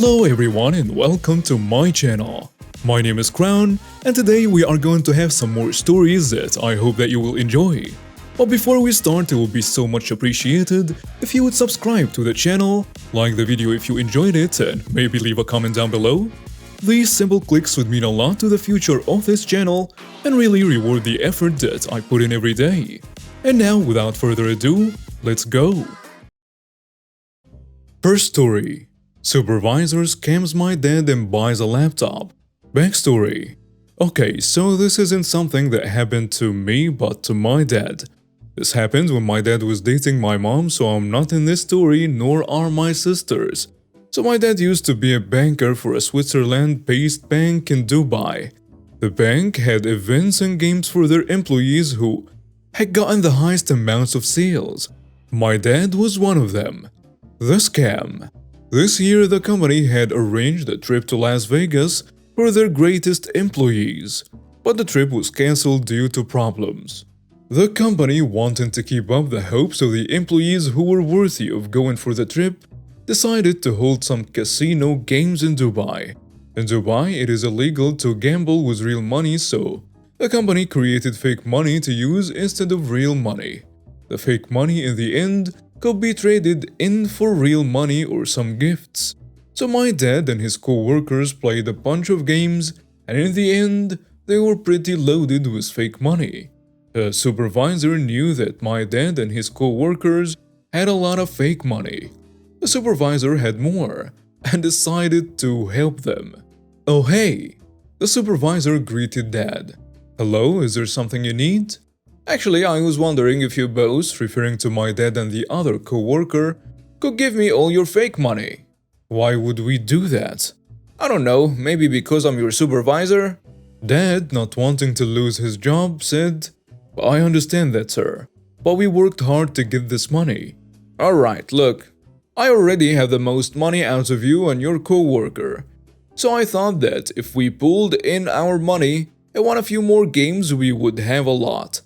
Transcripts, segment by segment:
Hello everyone and welcome to my channel. My name is Crown and today we are going to have some more stories that I hope that you will enjoy. But before we start, it will be so much appreciated if you would subscribe to the channel, like the video if you enjoyed it, and maybe leave a comment down below. These simple clicks would mean a lot to the future of this channel and really reward the effort that I put in every day. And now, without further ado, let's go! First story. Supervisor scams my dad and buys a laptop. Backstory. Okay, so this isn't something that happened to me but to my dad. This happened when my dad was dating my mom, so I'm not in this story, nor are my sisters. So my dad used to be a banker for a Switzerland-based bank in Dubai. The bank had events and games for their employees who had gotten the highest amounts of sales. My dad was one of them. The scam. This year, the company had arranged a trip to Las Vegas for their greatest employees, but the trip was cancelled due to problems. The company, wanting to keep up the hopes of the employees who were worthy of going for the trip, decided to hold some casino games in Dubai. In Dubai, it is illegal to gamble with real money, so the company created fake money to use instead of real money. The fake money in the end could be traded in for real money or some gifts. So my dad and his co-workers played a bunch of games, and in the end, they were pretty loaded with fake money. The supervisor knew that my dad and his co-workers had a lot of fake money. The supervisor had more, and decided to help them. Oh hey! The supervisor greeted Dad. Hello, is there something you need? Actually, I was wondering if you both, referring to my dad and the other co-worker, could give me all your fake money. Why would we do that? I don't know, maybe because I'm your supervisor? Dad, not wanting to lose his job, said, I understand that, sir, but we worked hard to get this money. Alright, look, I already have the most money out of you and your co-worker, so I thought that if we pooled in our money and won a few more games, we would have a lot.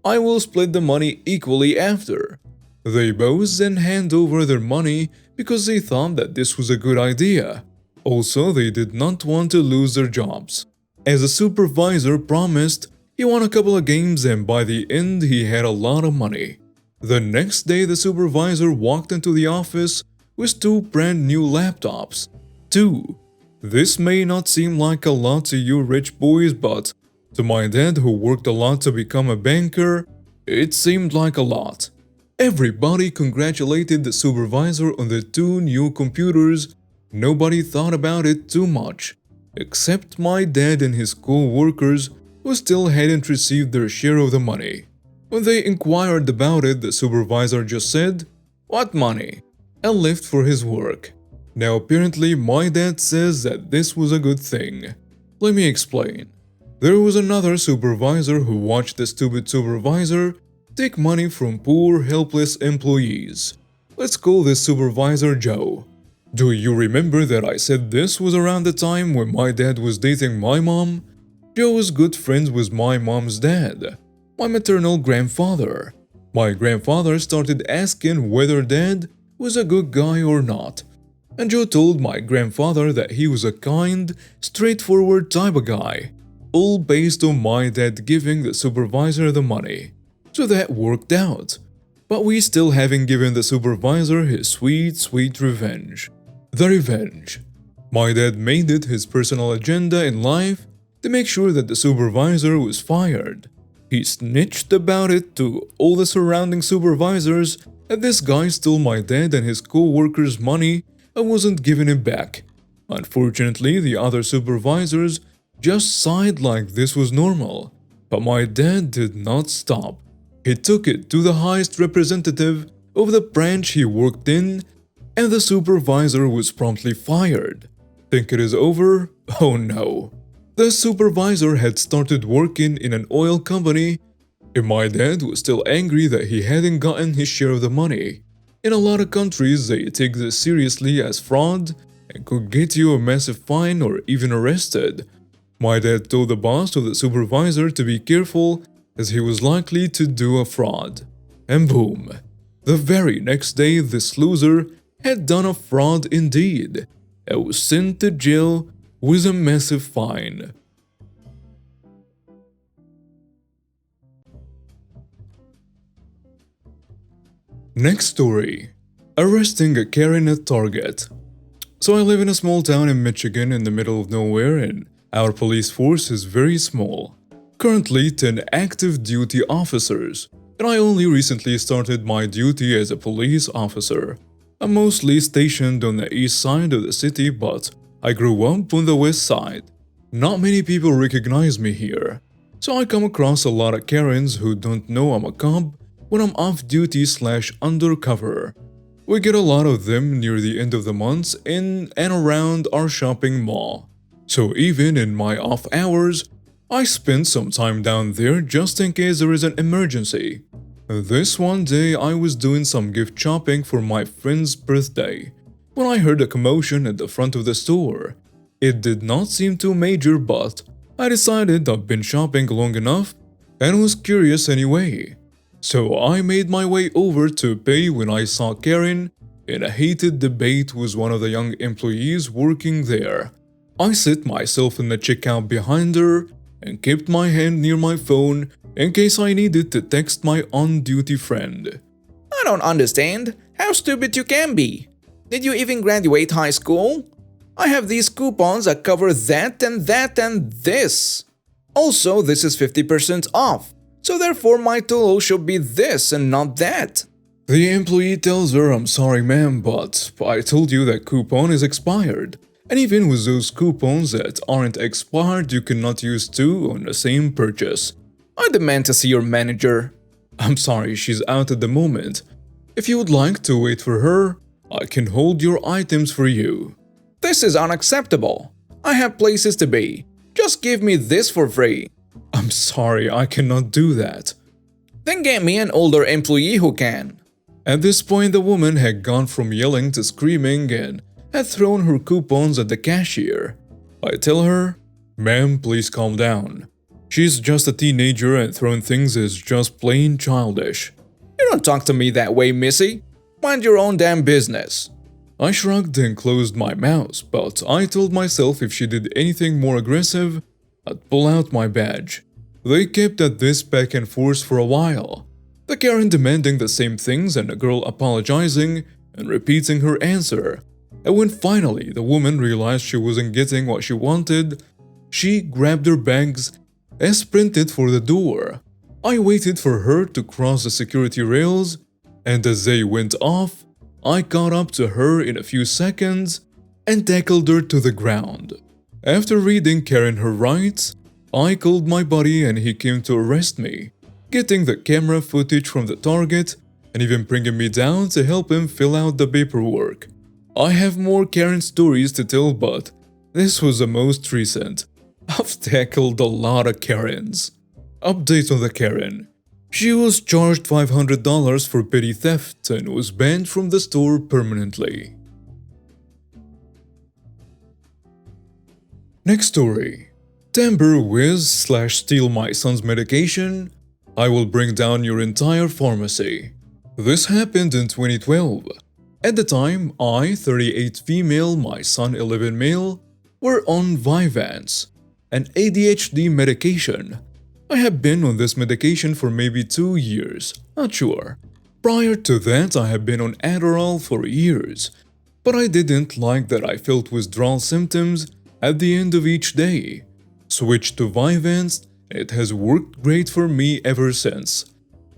I will split the money equally after. They both then hand over their money because they thought that this was a good idea. Also, they did not want to lose their jobs. As the supervisor promised, he won a couple of games and by the end he had a lot of money. The next day, the supervisor walked into the office with 2 brand new laptops. 2. This may not seem like a lot to you rich boys, but to my dad, who worked a lot to become a banker, it seemed like a lot. Everybody congratulated the supervisor on the 2 new computers. Nobody thought about it too much, except my dad and his co-workers, who still hadn't received their share of the money. When they inquired about it, the supervisor just said, "What money?" and left for his work. Now apparently my dad says that this was a good thing. Let me explain. There was another supervisor who watched the stupid supervisor take money from poor, helpless employees. Let's call this supervisor Joe. Do you remember that I said this was around the time when my dad was dating my mom? Joe was good friends with my mom's dad, my maternal grandfather. My grandfather started asking whether Dad was a good guy or not. And Joe told my grandfather that he was a kind, straightforward type of guy. All based on my dad giving the supervisor the money. So that worked out. But we still haven't given the supervisor his sweet, sweet revenge. The revenge. My dad made it his personal agenda in life to make sure that the supervisor was fired. He snitched about it to all the surrounding supervisors that this guy stole my dad and his co-workers' money and wasn't giving it back. Unfortunately, the other supervisors just sighed like this was normal, but my dad did not stop. He took it to the highest representative of the branch he worked in, and the supervisor was promptly fired. Think it is over? Oh no. The supervisor had started working in an oil company, and my dad was still angry that he hadn't gotten his share of the money. In a lot of countries, they take this seriously as fraud and could get you a massive fine or even arrested. My dad told the boss of the supervisor to be careful as he was likely to do a fraud. And boom! The very next day, this loser had done a fraud indeed. I was sent to jail with a massive fine. Next story. Arresting a Karen at Target. So I live in a small town in Michigan in the middle of nowhere, and our police force is very small. Currently 10 active duty officers, and I only recently started my duty as a police officer. I'm mostly stationed on the east side of the city, but I grew up on the west side. Not many people recognize me here, so I come across a lot of Karens who don't know I'm a cop when I'm off-duty / undercover. We get a lot of them near the end of the months in and around our shopping mall. So even in my off hours, I spend some time down there just in case there is an emergency. This one day I was doing some gift shopping for my friend's birthday when I heard a commotion at the front of the store. It did not seem too major, but I decided I've been shopping long enough and was curious anyway. So I made my way over to pay when I saw Karen in a heated debate with one of the young employees working there. I set myself in the checkout behind her and kept my hand near my phone in case I needed to text my on-duty friend. I don't understand how stupid you can be. Did you even graduate high school? I have these coupons that cover that and this. Also, this is 50% off. So therefore my total should be this and not that. The employee tells her, "I'm sorry ma'am, but I told you that coupon is expired. And even with those coupons that aren't expired, you cannot use two on the same purchase." I demand to see your manager. "I'm sorry, she's out at the moment. If you would like to wait for her, I can hold your items for you." This is unacceptable. I have places to be. Just give me this for free. "I'm sorry, I cannot do that." Then get me an older employee who can. At this point, the woman had gone from yelling to screaming and had thrown her coupons at the cashier. I tell her, "Ma'am, please calm down. She's just a teenager and throwing things is just plain childish." You don't talk to me that way, missy. Mind your own damn business. I shrugged and closed my mouth, but I told myself if she did anything more aggressive, I'd pull out my badge. They kept at this back and forth for a while, the Karen demanding the same things and the girl apologizing and repeating her answer. And when finally the woman realized she wasn't getting what she wanted, she grabbed her bags and sprinted for the door. I waited for her to cross the security rails, and as they went off, I caught up to her in a few seconds and tackled her to the ground. After reading Karen her rights, I called my buddy and he came to arrest me, getting the camera footage from the target and even bringing me down to help him fill out the paperwork. I have more Karen stories to tell, but this was the most recent. I've tackled a lot of Karens. Update on the Karen. She was charged $500 for petty theft and was banned from the store permanently. Next story. Tamper with / steal my son's medication. I will bring down your entire pharmacy. This happened in 2012. At the time, I, 38 female, my son 11 male, were on Vyvanse, an ADHD medication. I have been on this medication for maybe 2 years, not sure. Prior to that, I have been on Adderall for years, but I didn't like that I felt withdrawal symptoms at the end of each day. Switched to Vyvanse, it has worked great for me ever since.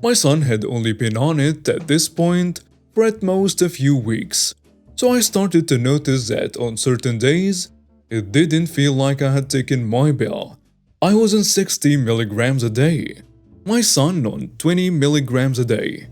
My son had only been on it at this point for at most a few weeks, so I started to notice that on certain days, it didn't feel like I had taken my pill. I was on 60 milligrams a day, my son on 20 milligrams a day.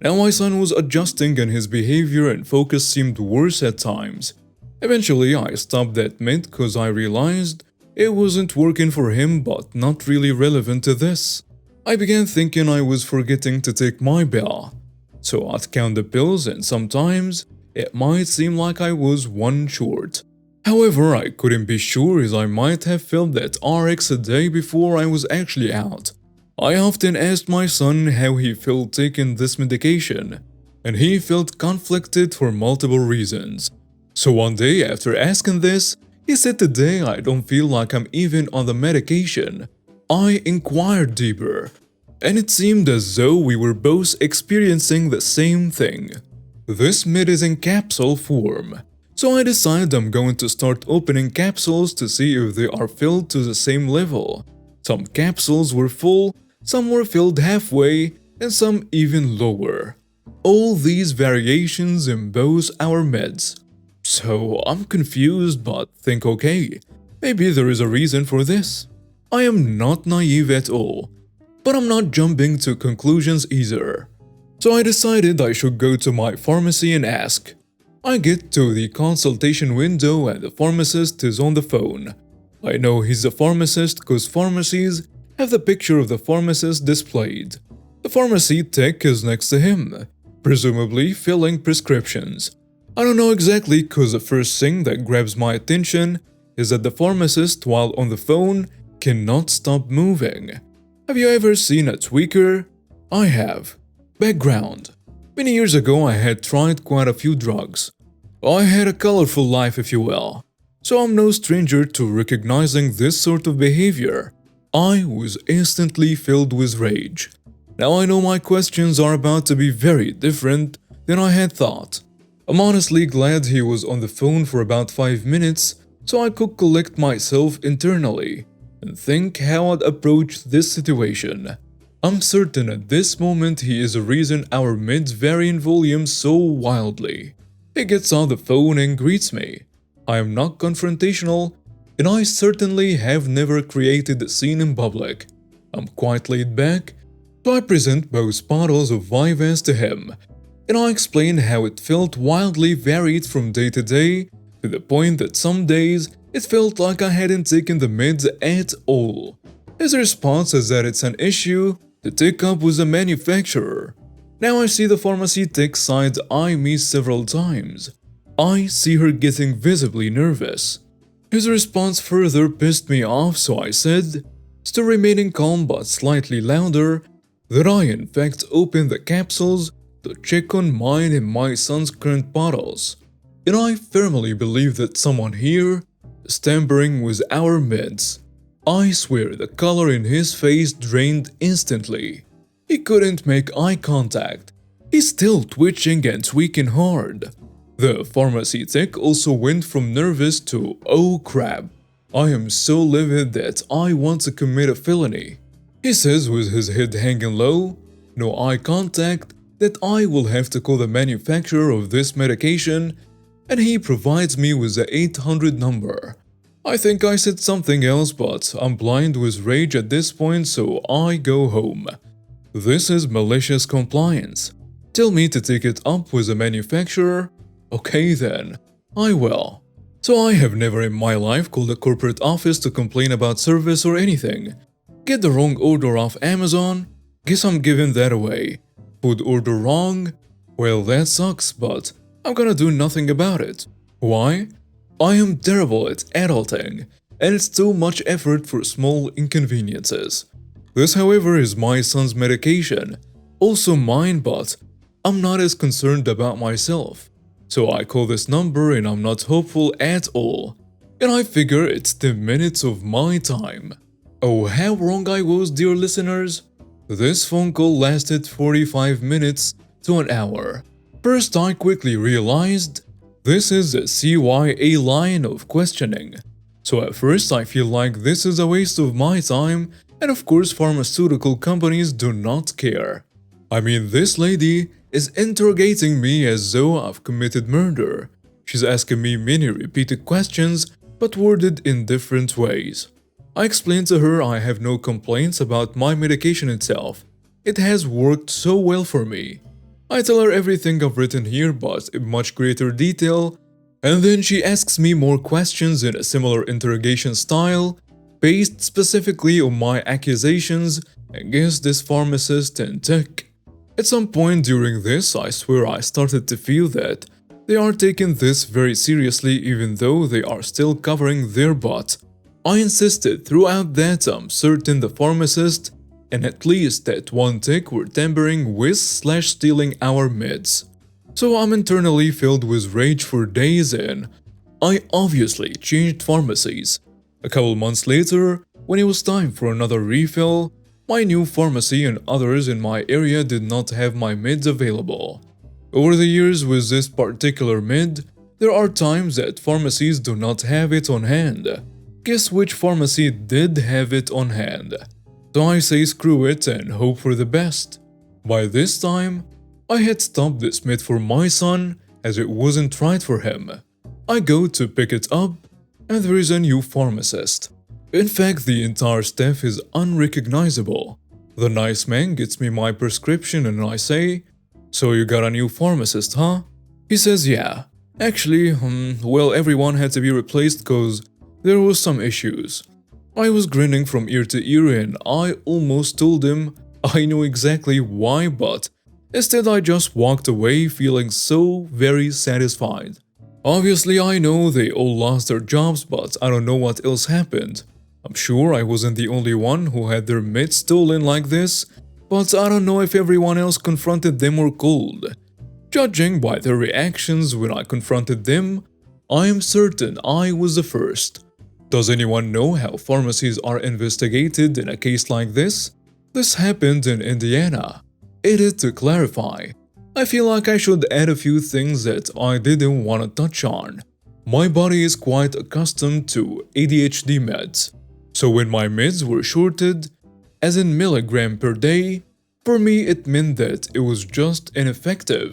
Now my son was adjusting and his behavior and focus seemed worse at times. Eventually I stopped that med cause I realized it wasn't working for him but not really relevant to this. I began thinking I was forgetting to take my pill. So I'd count the pills and sometimes it might seem like I was one short. However, I couldn't be sure as I might have filled that RX a day before I was actually out. I often asked my son how he felt taking this medication, and he felt conflicted for multiple reasons. So one day after asking this, he said today I don't feel like I'm even on the medication. I inquired deeper, and it seemed as though we were both experiencing the same thing. This mid is in capsule form, so I decided I'm going to start opening capsules to see if they are filled to the same level. Some capsules were full, some were filled halfway, and some even lower. All these variations in both our meds. So I'm confused but think okay, maybe there is a reason for this. I am not naive at all, but I'm not jumping to conclusions either. So I decided I should go to my pharmacy and ask. I get to the consultation window and the pharmacist is on the phone. I know he's a pharmacist because pharmacies have the picture of the pharmacist displayed. The pharmacy tech is next to him, presumably filling prescriptions. I don't know exactly because the first thing that grabs my attention is that the pharmacist, while on the phone, cannot stop moving. Have you ever seen a tweaker? I have. Background. Many years ago I had tried quite a few drugs. I had a colorful life, if you will. So I'm no stranger to recognizing this sort of behavior. I was instantly filled with rage. Now I know my questions are about to be very different than I had thought. I'm honestly glad he was on the phone for about 5 minutes so I could collect myself internally and think how I'd approach this situation. I'm certain at this moment he is the reason our mids vary in volume so wildly. He gets on the phone and greets me. I am not confrontational, and I certainly have never created a scene in public. I'm quite laid back, so I present both bottles of Vyvanse to him, and I explain how it felt wildly varied from day to day, to the point that some days it felt like I hadn't taken the meds at all. His response is that it's an issue to take up with the manufacturer. Now I see the pharmacy tech side eye me several times. I see her getting visibly nervous. His response further pissed me off, so I said, still remaining calm but slightly louder, that I in fact opened the capsules to check on mine and my son's current bottles. And I firmly believe that someone here is tampering with our meds. I swear the color in his face drained instantly. He couldn't make eye contact. He's still twitching and tweaking hard. The pharmacy tech also went from nervous to oh crap. I am so livid that I want to commit a felony. He says with his head hanging low, no eye contact, that I will have to call the manufacturer of this medication, and he provides me with the 800 number. I think I said something else, but I'm blind with rage at this point, so I go home. This is malicious compliance. Tell me to take it up with the manufacturer? Okay then, I will. So I have never in my life called a corporate office to complain about service or anything. Get the wrong order off Amazon? Guess I'm giving that away. Food order wrong? Well, that sucks, but I'm gonna do nothing about it. Why? I am terrible at adulting, and it's too much effort for small inconveniences. This, however, is my son's medication, also mine, but I'm not as concerned about myself. So I call this number and I'm not hopeful at all. And I figure it's 10 minutes of my time. Oh, how wrong I was, dear listeners. This phone call lasted 45 minutes to an hour. First, I quickly realized this is a CYA line of questioning. So at first I feel like this is a waste of my time, and of course pharmaceutical companies do not care. I mean, this lady is interrogating me as though I've committed murder. She's asking me many repeated questions, but worded in different ways. I explained to her I have no complaints about my medication itself. It has worked so well for me. I tell her everything I've written here but in much greater detail, and then she asks me more questions in a similar interrogation style, based specifically on my accusations against this pharmacist and tech. At some point during this, I swear I started to feel that they are taking this very seriously even though they are still covering their butt. I insisted throughout that I'm certain the pharmacist and at least that one tech were tampering with/stealing our meds. So I'm internally filled with rage for days and I obviously changed pharmacies. A couple months later, when it was time for another refill, my new pharmacy and others in my area did not have my meds available. Over the years with this particular med, there are times that pharmacies do not have it on hand. Guess which pharmacy did have it on hand? So I say screw it and hope for the best. By this time, I had stopped this med for my son as it wasn't right for him. I go to pick it up and there is a new pharmacist. In fact, the entire staff is unrecognizable. The nice man gets me my prescription and I say, "So you got a new pharmacist, huh?" He says, "Yeah. Actually, well, everyone had to be replaced cause there was some issues." I was grinning from ear to ear and I almost told him I knew exactly why, but instead I just walked away feeling so very satisfied. Obviously, I know they all lost their jobs, but I don't know what else happened. I'm sure I wasn't the only one who had their meds stolen like this, but I don't know if everyone else confronted them or cold. Judging by their reactions when I confronted them, I am certain I was the first. Does anyone know how pharmacies are investigated in a case like this? This happened in Indiana. Edit to clarify. I feel like I should add a few things that I didn't want to touch on. My body is quite accustomed to ADHD meds, so when my meds were shorted, as in milligram per day, for me it meant that it was just ineffective.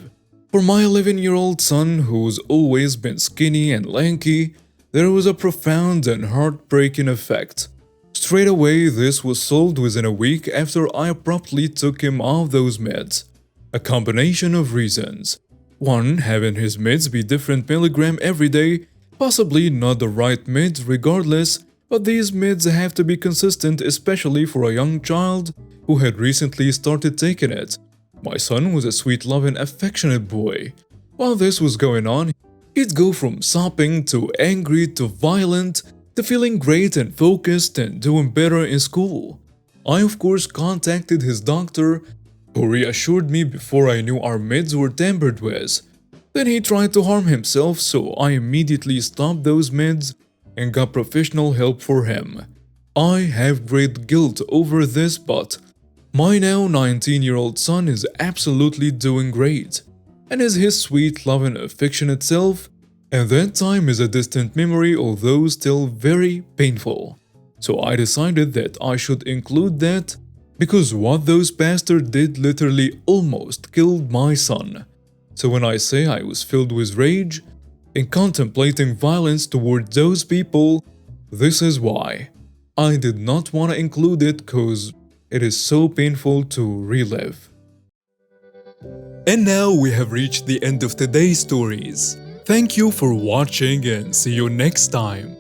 For my 11-year-old son who's always been skinny and lanky, there was a profound and heartbreaking effect. Straight away, this was solved within a week after I abruptly took him off those meds. A combination of reasons. One, having his meds be different milligram every day, possibly not the right meds regardless, but these meds have to be consistent, especially for a young child who had recently started taking it. My son was a sweet-loving, affectionate boy. While this was going on, he'd go from sopping to angry to violent to feeling great and focused and doing better in school. I of course contacted his doctor, who reassured me before I knew our meds were tampered with. Then he tried to harm himself, so I immediately stopped those meds and got professional help for him. I have great guilt over this, but my now 19-year-old son is absolutely doing great, and is his sweet, loving, affectionate self, and that time is a distant memory, although still very painful. So I decided that I should include that because what those bastards did literally almost killed my son. So when I say I was filled with rage in contemplating violence toward those people, this is why. I did not want to include it cause it is so painful to relive. And now we have reached the end of today's stories. Thank you for watching and see you next time.